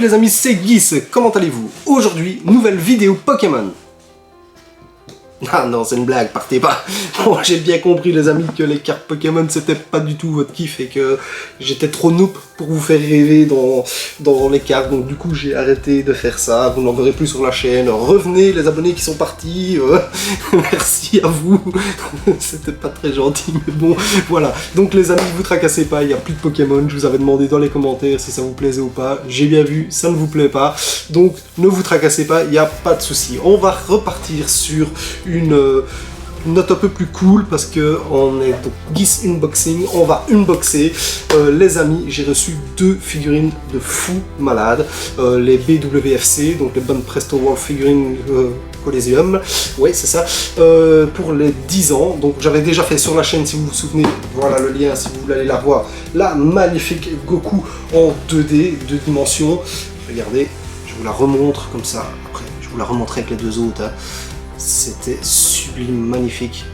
les amis, c'est Guis, comment allez-vous? Aujourd'hui, nouvelle vidéo Pokémon. Ah non, c'est une blague, partez pas. Bon, j'ai bien compris les amis que les cartes Pokémon c'était pas du tout votre kiff et que j'étais trop noob pour vous faire rêver dans les cartes. Donc du coup j'ai arrêté de faire ça, vous n'en verrez plus sur la chaîne. Revenez les abonnés qui sont partis, merci à vous. C'était pas très gentil mais bon, voilà. Donc les amis, vous tracassez pas, il n'y a plus de Pokémon. Je vous avais demandé dans les commentaires si ça vous plaisait ou pas. J'ai bien vu, ça ne vous plaît pas. Donc ne vous tracassez pas, il n'y a pas de souci. On va repartir sur une note un peu plus cool parce que on est donc Guis Unboxing, on va unboxer les amis, j'ai reçu deux figurines de fou malade, les BWFC, donc les Bon Presto World Figurine Coliseum, ouais c'est ça, pour les 10 ans, donc j'avais déjà fait sur la chaîne si vous vous souvenez, voilà le lien si vous voulez aller la voir, la magnifique Goku en 2D, 2 dimensions, regardez, je vous la remontre comme ça, après je vous la remontrerai avec les deux autres, hein. C'était sublime, magnifique.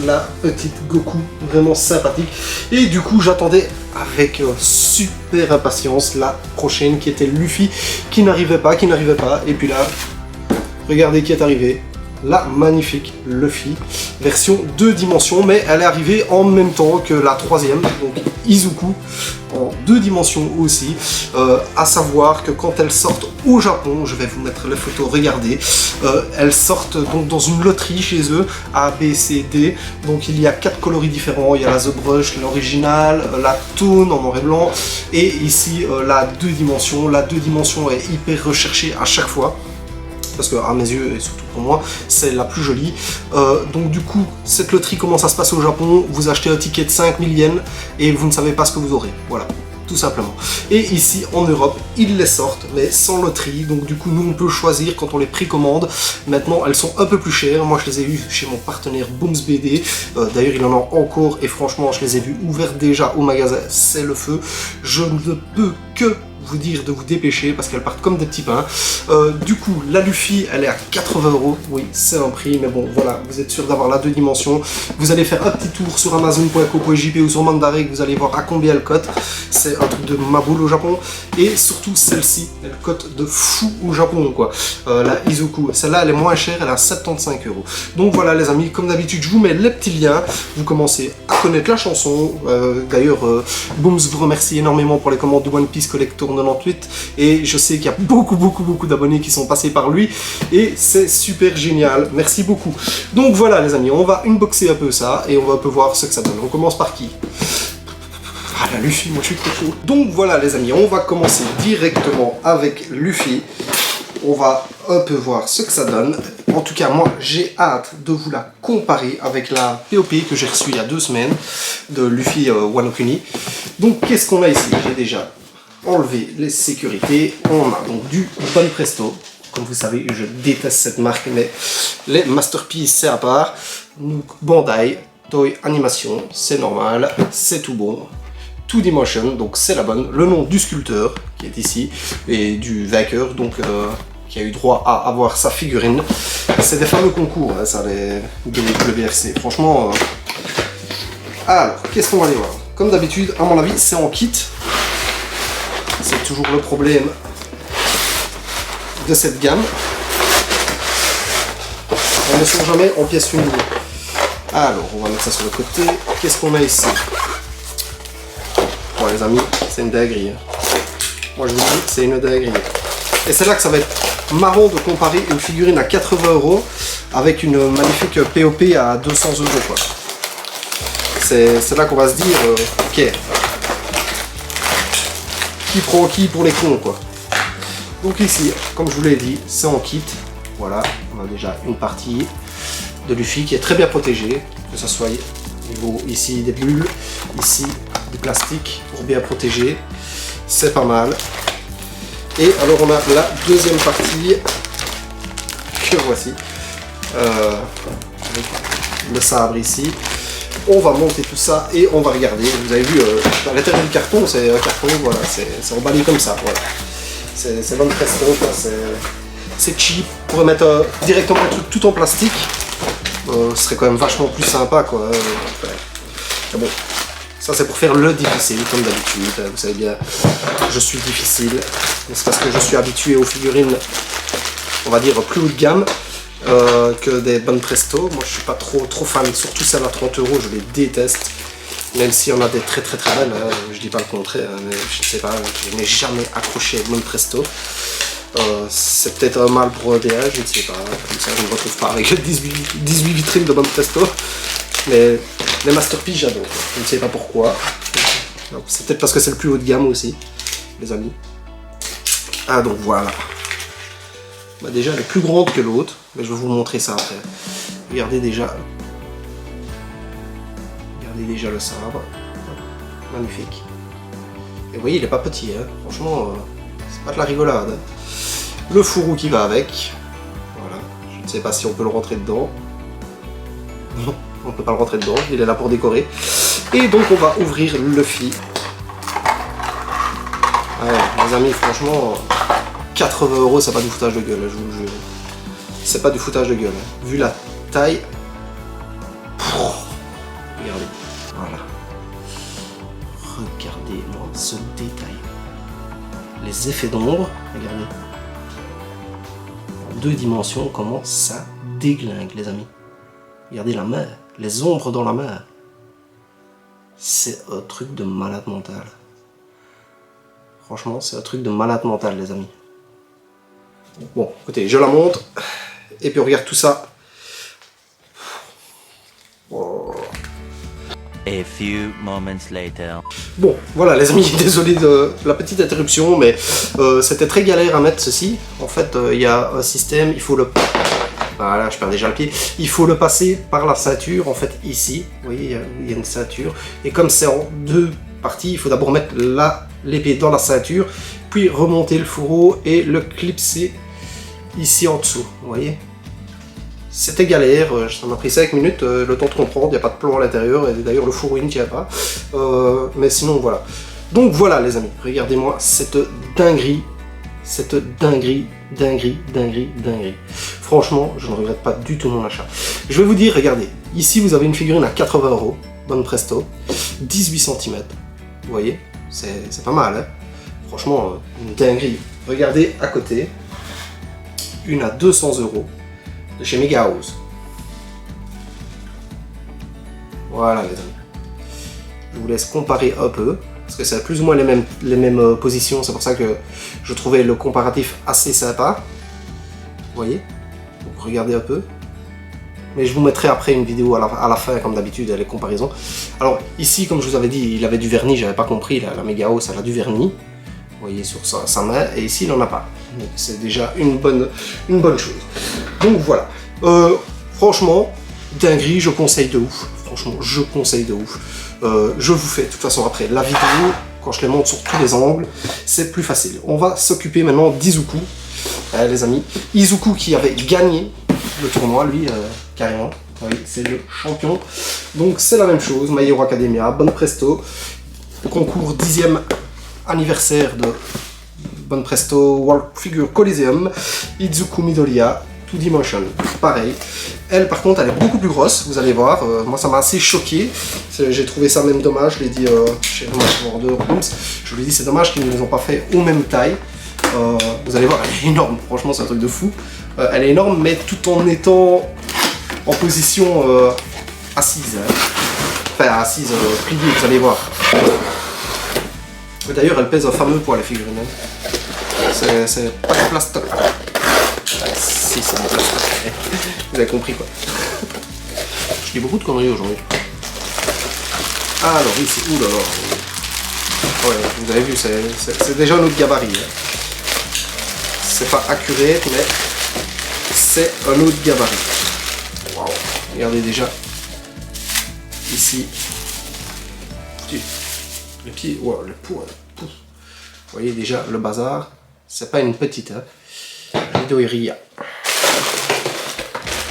La petite Goku, vraiment sympathique. Et du coup, j'attendais avec super impatience la prochaine qui était Luffy, qui n'arrivait pas. Et puis là, regardez qui est arrivé. La magnifique Luffy, version 2 dimensions, mais elle est arrivée en même temps que la troisième, donc Izuku, en 2 dimensions aussi, à savoir que quand elles sortent au Japon, je vais vous mettre les photos, regardez, elles sortent donc dans une loterie chez eux, A, B, C, D, donc il y a 4 coloris différents, il y a la The Brush, l'original, la Tone en noir et blanc, et ici la 2 dimensions, la 2 dimensions est hyper recherchée à chaque fois, parce que à mes yeux et surtout pour moi c'est la plus jolie. Donc du coup cette loterie, comment ça se passe au Japon? Vous achetez un ticket de 5000 yens et vous ne savez pas ce que vous aurez, voilà, tout simplement. Et ici en Europe ils les sortent mais sans loterie, donc du coup nous on peut choisir quand on les précommande. Maintenant elles sont un peu plus chères, moi je les ai eues chez mon partenaire Booms BD, d'ailleurs il en a encore et franchement je les ai vues ouvertes déjà au magasin, c'est le feu. Je ne peux que vous dire de vous dépêcher parce qu'elles partent comme des petits pains. Du coup, la Luffy, elle est à 80 €. Oui, c'est un prix, mais bon, voilà, vous êtes sûr d'avoir la 2 dimensions. Vous allez faire un petit tour sur Amazon.co.jp ou sur Mandarek, vous allez voir à combien elle cote. C'est un truc de ma boule au Japon. Et surtout, celle-ci, elle cote de fou au Japon, quoi. La Izuku, celle-là, elle est moins chère, elle est à 75 €. Donc voilà, les amis, comme d'habitude, je vous mets les petits liens. Vous commencez à connaître la chanson. D'ailleurs, Booms vous remercie énormément pour les commandes de One Piece Collector 98 et je sais qu'il y a beaucoup d'abonnés qui sont passés par lui et c'est super génial, merci beaucoup. Donc voilà les amis, on va unboxer un peu ça et on va un peu voir ce que ça donne. On commence par qui? Ah la Luffy, moi je suis trop chaud. Donc voilà les amis, on va commencer directement avec Luffy. On va un peu voir ce que ça donne. En tout cas, moi, j'ai hâte de vous la comparer avec la POP que j'ai reçue il y a 2 semaines de Luffy Wano Kuni. Donc qu'est-ce qu'on a ici? J'ai déjà enlever les sécurités. On a donc du Bon Presto. Comme vous savez, je déteste cette marque, mais les Masterpiece c'est à part. Donc Bandai, Toei Animation, c'est normal, c'est tout bon. 2 Dimension, donc c'est la bonne. Le nom du sculpteur qui est ici et du vainqueur, donc qui a eu droit à avoir sa figurine. C'est des fameux concours, hein, ça, les WFC. Franchement. Alors, qu'est-ce qu'on va aller voir? Comme d'habitude, à mon avis, c'est en kit. C'est toujours le problème de cette gamme. On ne sort jamais en pièces uniques. Alors, on va mettre ça sur le côté. Qu'est-ce qu'on a ici? Bon les amis, c'est une dinguerie. Moi je vous dis, c'est une dinguerie. Et c'est là que ça va être marrant de comparer une figurine à 80 € avec une magnifique POP à 200 € quoi. C'est là qu'on va se dire, ok. Qui prend qui pour les cons quoi. Donc ici, comme je vous l'ai dit, c'est en kit. Voilà, on a déjà une partie de Luffy qui est très bien protégée, que ce soit au niveau ici des bulles, ici du plastique pour bien protéger. C'est pas mal. Et alors on a la deuxième partie que voici. Avec le sabre ici. On va monter tout ça et on va regarder. Vous avez vu, à l'intérieur du carton, c'est un carton, voilà, c'est emballé comme ça, voilà. C'est Bon Presto, c'est cheap. Pour mettre directement un truc tout en plastique, ce serait quand même vachement plus sympa, quoi. Mais bon, Ça c'est pour faire le difficile, comme d'habitude. Vous savez bien, je suis difficile. C'est parce que je suis habitué aux figurines, on va dire, plus haut de gamme que des bonnes Presto. Moi je suis pas trop fan, surtout celles à 30 €, je les déteste. Même si on a des très belles, hein, je dis pas le contraire, mais je ne sais pas, je n'ai jamais accroché à bonne Presto. C'est peut-être un mal pour DA, je ne sais pas, comme ça je ne me retrouve pas avec 18 vitrines de bonne Presto. Mais les Masterpiece j'adore, je ne sais pas pourquoi. C'est peut-être parce que c'est le plus haut de gamme aussi, les amis. Ah donc voilà. Bah, déjà elle est plus grande que l'autre, mais je vais vous montrer ça après. Regardez déjà le sabre, magnifique. Et vous voyez il est pas petit, hein. Franchement c'est pas de la rigolade. Le fourreau qui va avec, voilà, je ne sais pas si on peut le rentrer dedans. Non, on peut pas le rentrer dedans, il est là pour décorer. Et donc on va ouvrir le Luffy. Ouais, les amis, franchement, 80 € c'est pas du foutage de gueule, je vous le jure. C'est pas du foutage de gueule, hein. Vu la taille. Regardez, voilà. Regardez-moi ce détail. Les effets d'ombre, regardez. En 2 dimensions, comment ça déglingue, les amis. Regardez la main, les ombres dans la main. C'est un truc de malade mental. Franchement, c'est un truc de malade mental, les amis. Bon, écoutez, je la monte. Et puis on regarde tout ça. Oh. A few moments later. Bon, voilà les amis, désolé de la petite interruption, mais c'était très galère à mettre ceci. En fait, il y a un système, il faut le... Voilà, je perds déjà le pied. Il faut le passer par la ceinture, en fait, ici. Vous voyez, il y a une ceinture. Et comme c'est en 2 parties, il faut d'abord mettre l'épée dans la ceinture, puis remonter le fourreau et le clipser ici en dessous. Vous voyez? C'était galère, ça m'a pris 5 minutes, le temps de comprendre, il n'y a pas de plomb à l'intérieur, et d'ailleurs le fourreau il ne tient pas. Mais sinon, voilà. Donc voilà les amis, regardez-moi cette dinguerie. Cette dinguerie. Franchement, je ne regrette pas du tout mon achat. Je vais vous dire, regardez, ici vous avez une figurine à 80 €, bonne Presto, 18 cm. Vous voyez, c'est pas mal, hein. Franchement, une dinguerie. Regardez à côté, une à 200 € de chez Mega House. Voilà les amis. Je vous laisse comparer un peu. Parce que c'est plus ou moins les mêmes positions, c'est pour ça que je trouvais le comparatif assez sympa. Vous voyez? Donc regardez un peu. Mais je vous mettrai après une vidéo à la fin, comme d'habitude, les comparaisons. Alors ici, comme je vous avais dit, il avait du vernis, j'avais pas compris, la Mega House, elle a du vernis. Vous voyez, sur sa main, et ici, il n'en a pas. Donc c'est déjà une bonne chose. Donc voilà. Franchement, dinguerie, je conseille de ouf. Franchement, je conseille de ouf. Je vous fais de toute façon après la vidéo, quand je les monte sur tous les angles, c'est plus facile. On va s'occuper maintenant d'Izuku, les amis. Izuku qui avait gagné le tournoi, lui, carrément. Oui, c'est le champion. Donc c'est la même chose, My Hero Academia, bonne Presto. Concours 10e anniversaire de bonne Presto World Figure Coliseum. Izuku Midoriya. 2D Motion, pareil. Elle, par contre, elle est beaucoup plus grosse, vous allez voir. Moi, ça m'a assez choqué. J'ai trouvé ça même dommage. Je l'ai dit chez World Rooms. Je vous l'ai dit, c'est dommage qu'ils ne les ont pas fait aux mêmes tailles. Vous allez voir, elle est énorme. Franchement, c'est un truc de fou. Elle est énorme, mais tout en étant en position assise. Hein. Enfin, assise, pliée, vous allez voir. D'ailleurs, elle pèse un fameux poids, la figurine. Hein. C'est pas de plastoc. Si, c'est un plastoc. Vous avez compris quoi. Je dis beaucoup de conneries aujourd'hui. Alors ici, oulala. Ouais, vous avez vu, c'est déjà un autre gabarit. Hein. C'est pas accurate, mais c'est un autre gabarit. Waouh. Regardez déjà. Ici. Le pied, wow, le poids. Vous voyez déjà le bazar. C'est pas une petite, hein. Midoriya.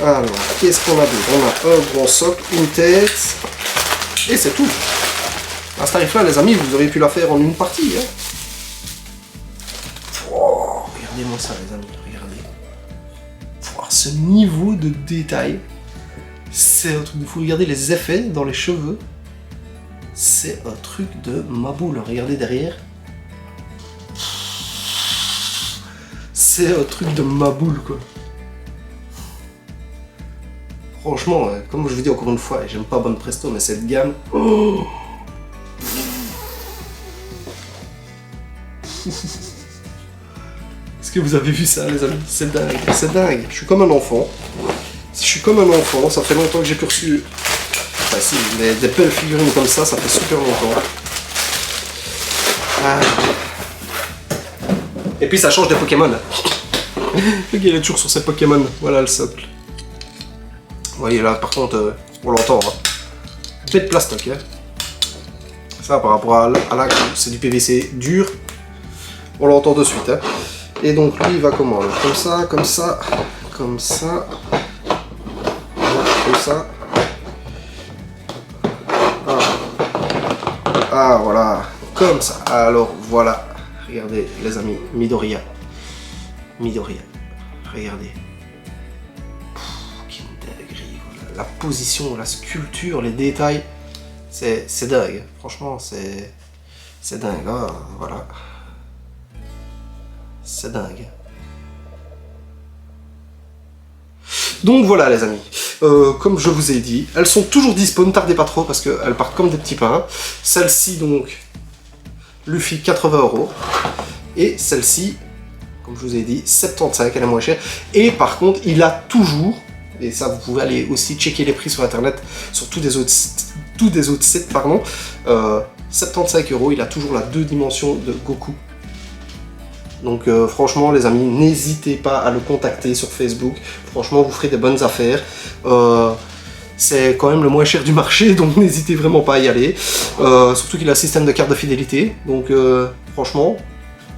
Alors, qu'est-ce qu'on a d'autre? On a un gros socle, une tête, et c'est tout. À ce tarif-là, les amis, vous auriez pu la faire en une partie. Hein. Oh, regardez-moi ça, les amis, regardez. Oh, ce niveau de détail, c'est un truc de fou. Regardez les effets dans les cheveux. c'est un truc de ma boule. Regardez derrière. C'est un truc de ma boule, quoi. Franchement, comme je vous dis encore une fois, j'aime pas Bonne Presto, mais cette gamme... Oh, est-ce que vous avez vu ça, les amis? C'est dingue, c'est dingue. Je suis comme un enfant. Je suis comme un enfant, ça fait longtemps que j'ai plus reçu... Enfin si, des belles figurines comme ça fait super longtemps. Ah. Et puis ça change des Pokémon. Le gars il est toujours sur ses Pokémon, voilà le socle. Vous voyez là, par contre, on l'entend. Hein. Bête plastoc. Hein. Ça, par rapport à là, c'est du PVC dur. On l'entend de suite. Hein. Et donc lui, il va comment là? Comme ça, comme ça, comme ça. Comme ça. Ah, voilà. Comme ça. Alors, voilà. Regardez, les amis. Midoriya. Midoriya. Regardez. La position, la sculpture, les détails, c'est dingue. Franchement, c'est dingue. Ah, voilà. C'est dingue. Donc voilà les amis, comme je vous ai dit, elles sont toujours dispo, ne tardez pas trop parce qu'elles partent comme des petits pains. Celle-ci donc, Luffy 80 €. Et celle-ci, comme je vous ai dit, 75, elle est moins chère. Et par contre, il a toujours... Et ça, vous pouvez aller aussi checker les prix sur internet, sur tous des autres sites, pardon. 75 €, il a toujours la 2 dimensions de Goku. Donc franchement, les amis, n'hésitez pas à le contacter sur Facebook. Franchement, vous ferez des bonnes affaires. C'est quand même le moins cher du marché, donc n'hésitez vraiment pas à y aller. Surtout qu'il a un système de carte de fidélité. Donc franchement...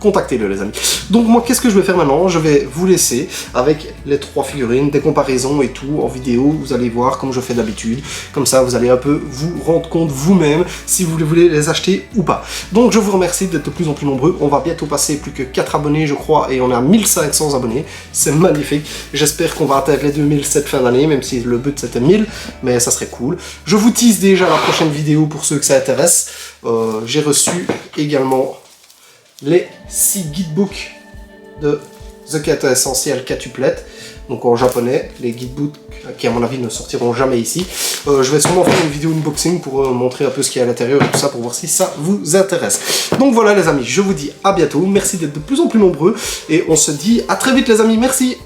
contactez-le les amis. Donc moi qu'est-ce que je vais faire maintenant? Je vais vous laisser avec les 3 figurines, des comparaisons et tout en vidéo, vous allez voir comme je fais d'habitude, comme ça vous allez un peu vous rendre compte vous-même si vous voulez les acheter ou pas. Donc je vous remercie d'être de plus en plus nombreux, on va bientôt passer plus que 4 abonnés je crois et on est à 1500 abonnés, c'est magnifique, j'espère qu'on va atteindre les 2000 cette fin d'année, même si le but c'était 1000, mais ça serait cool. Je vous tease déjà la prochaine vidéo pour ceux que ça intéresse, j'ai reçu également les 6 guidebooks de The Kata Essential quatuplette, donc en japonais, les guidebooks qui à mon avis ne sortiront jamais ici. Je vais sûrement faire une vidéo unboxing pour montrer un peu ce qu'il y a à l'intérieur et tout ça pour voir si ça vous intéresse. Donc voilà les amis, je vous dis à bientôt, merci d'être de plus en plus nombreux et on se dit à très vite les amis, merci.